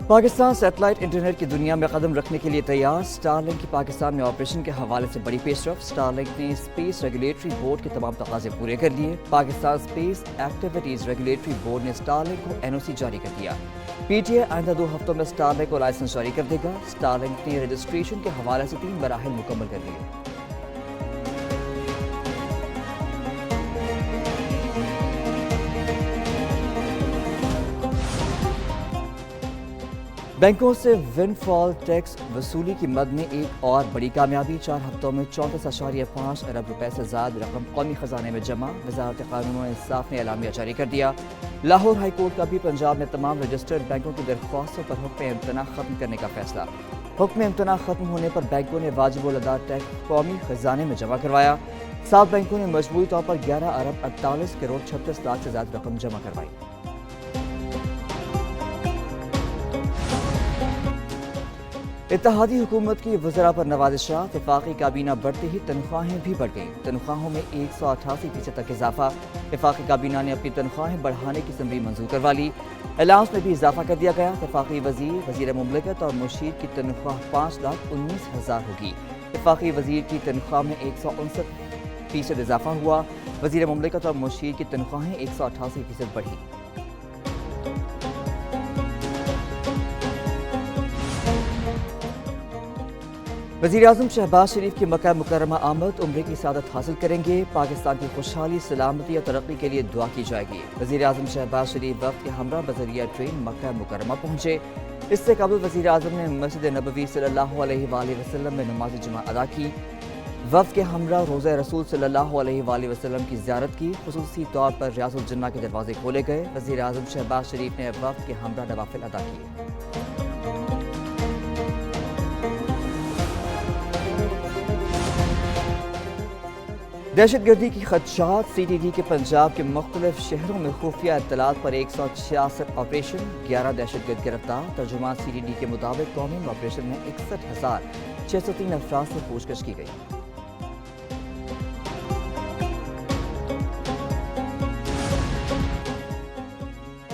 Pakistan satellite internet की दुनिया में कदम रखने के लिए तैयार। स्टारलिंक की पाकिस्तान में ऑपरेशन के हवाले से बड़ी पेशरफ। स्टारलिंक ने स्पेस रेगुलेटरी बोर्ड के तमाम तकाजे पूरे कर लिए। Pakistan space activities regulatory board ने स्टारलिंक को एनओसी जारी कर दिया। पीटीआई आइंदा 2 हफ्तों में स्टारलिंक को लाइसेंस जारी कर देगा। स्टारलिंक ने रजिस्ट्रेशन के हवाले से 3 मराहिल मुकम्मल कर लिए। बैंकों से विंडफॉल टैक्स वसूली की मद में एक और बड़ी कामयाबी। 4 हफ्तों में 34.5 अरब रुपए से ज्यादा रकम कौमी खजाने में जमा। वजारत कानून और इंसाफ ने एलामिया जारी कर दिया। लाहौर हाई कोर्ट का भी पंजाब में तमाम रजिस्टर्ड बैंकों की दरख्वास्तों पर हुक्म इम्तना खत्म करने का फैसला। हुक्म इम्तना खत्म होने पर बैंकों ने वाजिबुल अदा टैक्स कौमी खजाने में जमा करवाया। 7 बैंकों ने मजमूई तौर पर 11 अरब 48 करोड़ 36 लाख से ज्यादा रकम जमा करवाई। इत्तेहादी हुकूमत की वज़रा पर नवाज़िशात। वफाकी काबीना बढ़ते ही तनख्वाहें भी बढ़ गईं। तनख्वाहों में 188% तक इजाफा। वफाकी काबीना ने अपनी तनख्वाहें बढ़ाने की समरी मंजूर करवा ली। अलाउंस में भी इजाफा कर दिया गया। वफाकी वज़ीर, वज़ीर मुमलिकत और मुशीर की तनख्वाह 5,19,000 होगी। वफाकी वज़ीर की तनख्वाह में 159% इजाफा हुआ। वज़ीर मुमलिकत और मुशीर की तनख्वाहें 188% बढ़ी। वज़ीर आज़म शहबाज शरीफ की मक्का मुकर्रमा आमद। उम्रे की सादत हासिल करेंगे। पाकिस्तान की खुशहाली, सलामती और तरक्की के लिए दुआ की जाएगी। वज़ीर आज़म शहबाज शरीफ वक्त के हमरा बज़रिया ट्रेन मक्का मुकर्रमा पहुँचे। इससे कबल वज़ीर आज़म ने मस्जिद नबवी सल्लल्लाहु अलैहि वसल्लम में नमाज जुमा अदा की। वक्त के हमरा रोज़ा रसूल सल्लल्लाहु अलैहि वसल्लम की ज़ियारत की। खुसूसी तौर पर रियाज़ुल जन्नह के दरवाजे खोले गए। वज़ीर आज़म शहबाज शरीफ ने वक्त के हमरा नवाफिल अदा किए। दहशतगर्दी की खदशात। CTD के पंजाब के मुख्तलिफ शहरों में खुफिया इत्तलात पर 166 ऑपरेशन। 11 दहशतगर्द गिरफ्तार। तर्जुमान CTD के मुताबिक कौमी ऑपरेशन में 61,603 अफराद से पूछताछ की गई।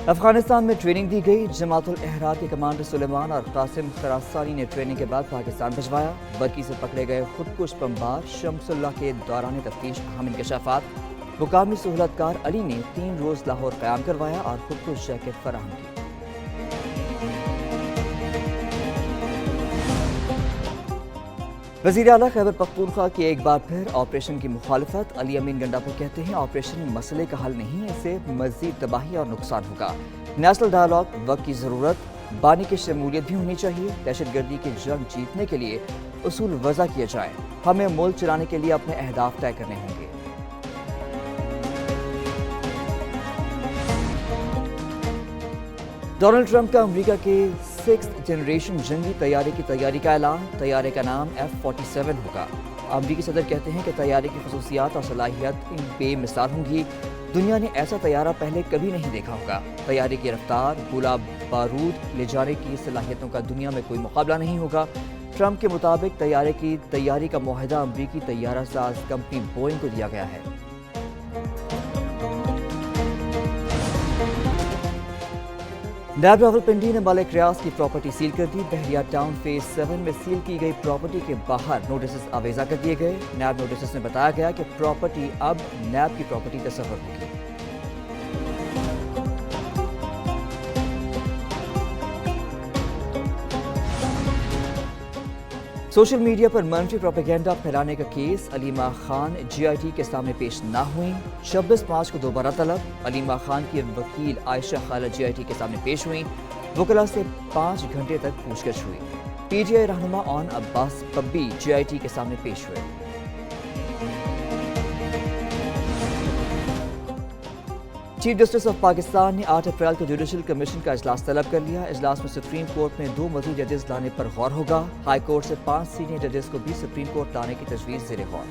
अफगानिस्तान में ट्रेनिंग दी गई। जमातुल अहरार के कमांडर सुलेमान और कासिम खरासानी ने ट्रेनिंग के बाद पाकिस्तान भिजवाया। बरकी से पकड़े गए खुदकुश बमबार शमसुल्लाह के दौरान तफ्तीश अहम इंकशाफात। मुकामी सहूलतकार अली ने 3 रोज लाहौर क़याम करवाया और खुदकुश जैकेट फराहम की। वज़ीर आला खैबर पख्तूनख्वा की एक बार फिर ऑपरेशन की मुखालफत। अली अमीन गंडापुर कहते हैं ऑपरेशन मसले का हल नहीं, इससे मज़ीद तबाही और नुकसान होगा। नेशनल डायलॉग वक्त की ज़रूरत, बानी की शमूलियत भी होनी चाहिए। दहशतगर्दी की जंग जीतने के लिए उसूल वज़ा किए जाएँ। हमें मुल्क चलाने के लिए अपने अहदाफ तय करने होंगे। डोनाल्ड ट्रंप का अमेरिका के 6th जनरेशन जंगी तैयारे की तैयारी का ऐलान। तैयारे का नाम F-47 होगा। अमरीकी सदर कहते हैं कि तैयारे की खसूसियात और सलाहियत बेमिसाल होंगी। दुनिया ने ऐसा तैयारा पहले कभी नहीं देखा होगा। तैयारे की रफ्तार, गोला बारूद ले जाने की सलाहियतों का दुनिया में कोई मुकाबला नहीं होगा। ट्रंप के मुताबिक तैयारे की तैयारी का मुआहदा अमरीकी तैयारा साज कंपनी बोइंग को दिया गया है। नायब रावलपिंडी ने मलिक रियाज की प्रॉपर्टी सील कर दी। बहरिया टाउन फेज 7 में सील की गई प्रॉपर्टी के बाहर नोटिस आवेजा कर दिए गए। नायब नोटिस में बताया गया कि प्रॉपर्टी अब नायब की प्रॉपर्टी तस्वर होगी। सोशल मीडिया पर मनफी प्रोपेगेंडा फैलाने का केस। अलीमा खान GIT के सामने पेश ना हुई। 26 मार्च को दोबारा तलब। अलीमा खान की वकील आयशा खालिद GIT के सामने पेश हुई। वकला से 5 घंटे तक पूछताछ हुई। PTI रहनुमा ऑन अब्बास पब्बी GIT के सामने पेश हुए। चीफ जस्टिस ऑफ पाकिस्तान ने 8 अप्रैल को जुडिशल कमीशन का इजलास तलब कर लिया। इजलास में सुप्रीम कोर्ट में 2 मज़ीद जजेस लाने पर गौर होगा। हाई कोर्ट से 5 सीनियर जजेस को भी सुप्रीम कोर्ट लाने की तजवीज़ ज़ेर गौर।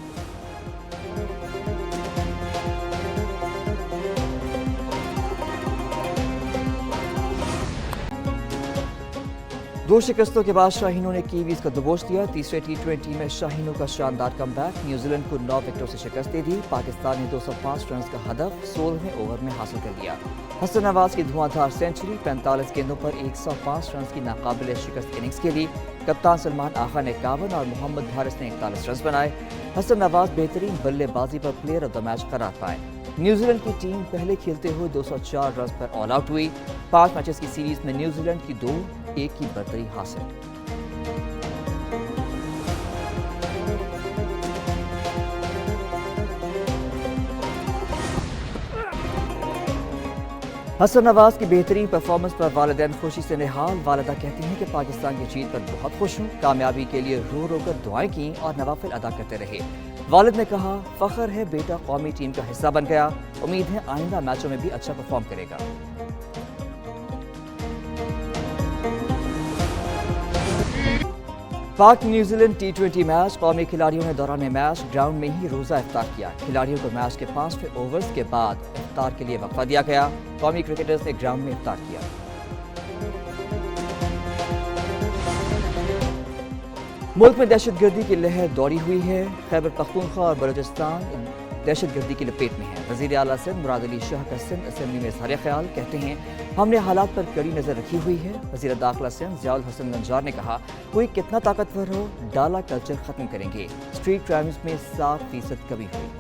2 शिकस्तों के बाद शाहीनों ने कीवीज का दबोच दिया। तीसरे T20 में शाहीनों का शानदार कमबैक, न्यूजीलैंड को 9 विकेटों से शिकस्त दे दी। पाकिस्तान ने 205 रन का हदफ 16वें ओवर में हासिल कर लिया। हसन नवाज की धुआंधार सेंचुरी, 45 गेंदों पर 105 रन की नाकाबिले शिकस्त इनिंग्स खेली। कप्तान सलमान आगा ने 51 और मोहम्मद हारिस ने 41 रन बनाए। हसन नवाज बेहतरीन बल्लेबाजी पर प्लेयर ऑफ द मैच करार पाए। न्यूजीलैंड की टीम पहले खेलते हुए 204 रन पर ऑल आउट हुई। 5 मैचेस की सीरीज में न्यूजीलैंड की 2-1 की बर्तरी हासिल। हसन नवाज की बेहतरीन परफॉर्मेंस पर वालिदैन खुशी से निहाल। वालिदा कहती हैं कि पाकिस्तान की जीत पर बहुत खुश हूँ। कामयाबी के लिए रो रो कर दुआएं की और नवाफिल अदा करते रहे। वालिद ने कहा, फख्र है बेटा कौमी टीम का हिस्सा बन गया। उम्मीद है आइंदा मैचों में भी अच्छा परफॉर्म करेगा। पाक न्यूजीलैंड T20 मैच, कौमी खिलाड़ियों ने दौरान मैच ग्राउंड में ही रोजा इफ्तार किया। खिलाड़ियों को मैच के 5वें ओवर्स के बाद इफ्तार के लिए वक्फा दिया गया। कौमी क्रिकेटर्स ने ग्राउंड में इफ्तार किया। मुल्क में दहशतगर्दी की लहर दौड़ी हुई है। खैबर पख्तूनख्वा और बलूचिस्तान दहशतगर्दी की लपेट में है। वज़ीर आला सिंध मुराद अली शाह का सिंध असेंबली में इज़हार ख्याल, कहते हैं हमने हालात पर कड़ी नज़र रखी हुई है। वज़ीर दाखिला सिंध ज़ियाउल हसन गंजार ने कहा, कोई कितना ताकतवर हो, डाला कल्चर खत्म करेंगे। स्ट्रीट क्राइम्स में 7% कमी हुई।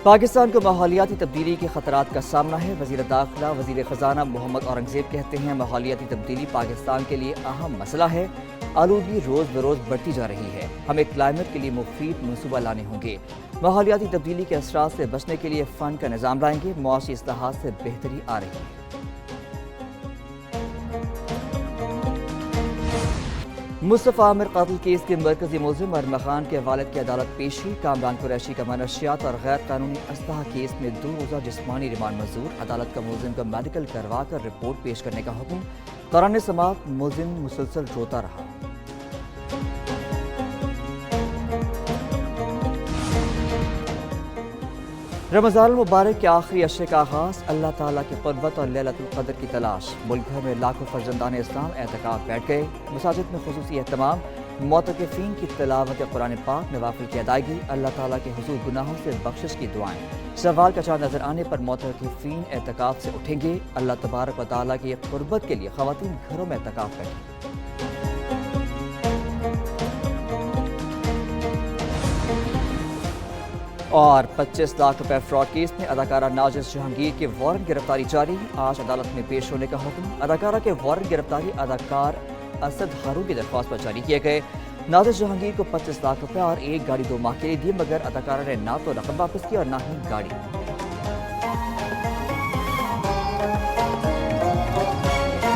पाकिस्तान को माहौलियाती तब्दीली के खतरात का सामना है। वज़ीर दाखिला वज़ीर ख़जाना मोहम्मद औरंगज़ेब कहते हैं माहौलियाती तब्दीली पाकिस्तान के लिए अहम मसला है। आलूदगी रोज़ बरोज़ बढ़ती जा रही है। हमें क्लाइमेट के लिए मुफीद मनसूबा लाने होंगे। माहौलियाती तब्दीली के असरात से बचने के लिए फ़ंड का निज़ाम लाएंगे। मुआशी इस्लाहात से बेहतरी आ रही है। मुस्तफ़ा आमिर कातिल केस के मरकजी मुलजिम अरमा खान के वालिद की अदालत पेशी। कामरान कुरैशी का मनशियात और गैर कानूनी असलहा केस में 2 रोज़ा जिस्मानी रिमांड मंजूर। अदालत का मुलजिम का मेडिकल करवा कर रिपोर्ट पेश करने का हुक्म। दौरान समाअत मुलजिम मुसलसल रोता रहा। रमज़ान मुबारक के आखिरी अशरे का आगाज़, अल्लाह ताला की क़ुर्बत और लैलतुल क़द्र की तलाश। मुल्क भर में लाखों फर्जंदान इस्लाम एतकाफ़ बैठ गए। मसाजिद में खुसूसी एहतमाम, मोतक़िफ़ीन की तिलावत कुरान पाक, नवाफिल की अदायगी, अल्लाह ताला के हुज़ूर गुनाहों से बख्शिश की दुआएं। सवाल का चाँद नजर आने पर मोतक़िफ़ीन एतकाफ़ से उठेंगे। अल्लाह तबारक व तआला की क़ुर्बत के लिए ख़वातीन घरों में एतकाफ़ बैठी। और 25 लाख रुपए फ्रॉड केस में अदाकारा नाजिश जहांगीर के वारंट गिरफ्तारी जारी। आज अदालत में पेश होने का हुक्म। अदाकारा के वारंट गिरफ्तारी अदाकार असद हारून की दरख्वास्त पर जारी किए गए। नाजिश जहांगीर को 25 लाख रुपए और 1 गाड़ी 2 माह के लिए दी, मगर अदाकारा ने ना तो रकम वापस की और ना ही गाड़ी।